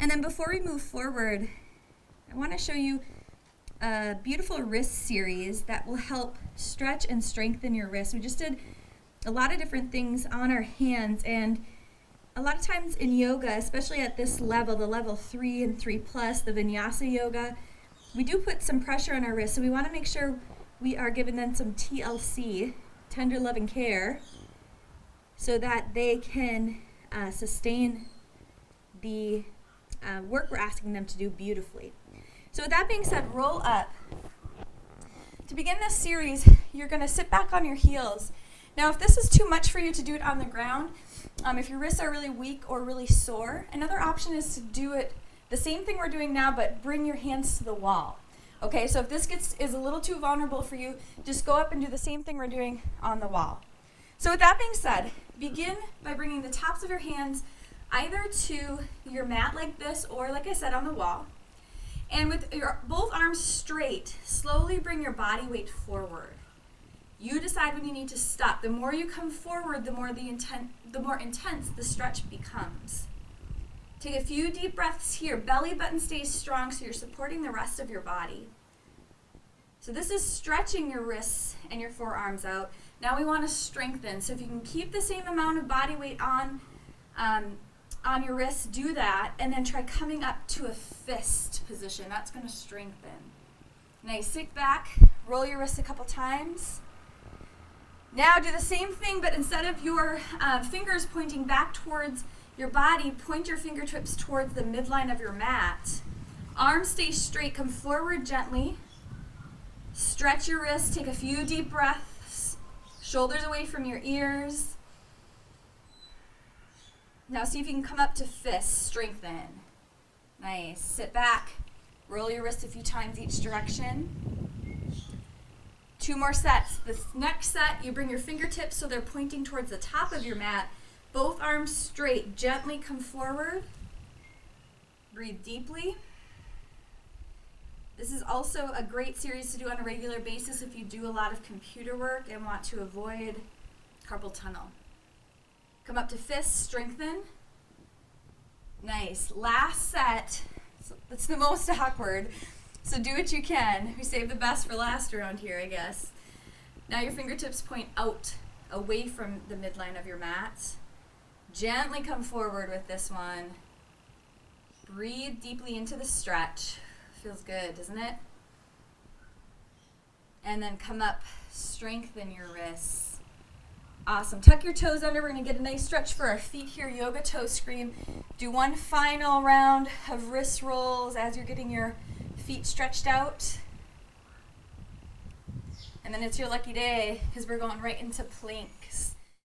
And then before we move forward, I want to show you a beautiful wrist series that will help stretch and strengthen your wrists. We just did a lot of different things on our hands, and a lot of times in yoga, especially at this level, the level 3 and 3 plus, the vinyasa yoga, we do put some pressure on our wrists, so we want to make sure we are giving them some TLC, tender love and care, so that they can sustain the work we're asking them to do beautifully. So with that being said, roll up. To begin this series, you're going to sit back on your heels. Now, if this is too much for you to do it on the ground, if your wrists are really weak or really sore, another option is to do it the same thing we're doing now, but bring your hands to the wall. Okay, so if this is a little too vulnerable for you, just go up and do the same thing we're doing on the wall. So with that being said, begin by bringing the tops of your hands either to your mat like this or, like I said, on the wall. And with your both arms straight, slowly bring your body weight forward. You decide when you need to stop. The more you come forward, the more intense the stretch becomes. Take a few deep breaths here. Belly button stays strong so you're supporting the rest of your body. So this is stretching your wrists and your forearms out. Now we want to strengthen. So if you can keep the same amount of body weight on your wrists, do that, and then try coming up to a fist position. That's going to strengthen. Nice. Sit back, roll your wrists a couple times. Now do the same thing, but instead of your fingers pointing back towards your body, point your fingertips towards the midline of your mat. Arms stay straight. Come forward gently. Stretch your wrists. Take a few deep breaths. Shoulders away from your ears. Now see if you can come up to fist. Strengthen. Nice. Sit back. Roll your wrists a few times each direction. 2 more sets. The next set, you bring your fingertips so they're pointing towards the top of your mat. Both arms straight. Gently come forward. Breathe deeply. This is also a great series to do on a regular basis if you do a lot of computer work and want to avoid carpal tunnel. Come up to fist, strengthen. Nice. Last set. That's the most awkward. So do what you can. We save the best for last around here, I guess. Now your fingertips point out, away from the midline of your mat. Gently come forward with this one. Breathe deeply into the stretch. Feels good, doesn't it? And then come up, strengthen your wrists. Awesome. Tuck your toes under. We're going to get a nice stretch for our feet here. Yoga toe scream. Do one final round of wrist rolls as you're getting your feet stretched out. And then it's your lucky day because we're going right into planks.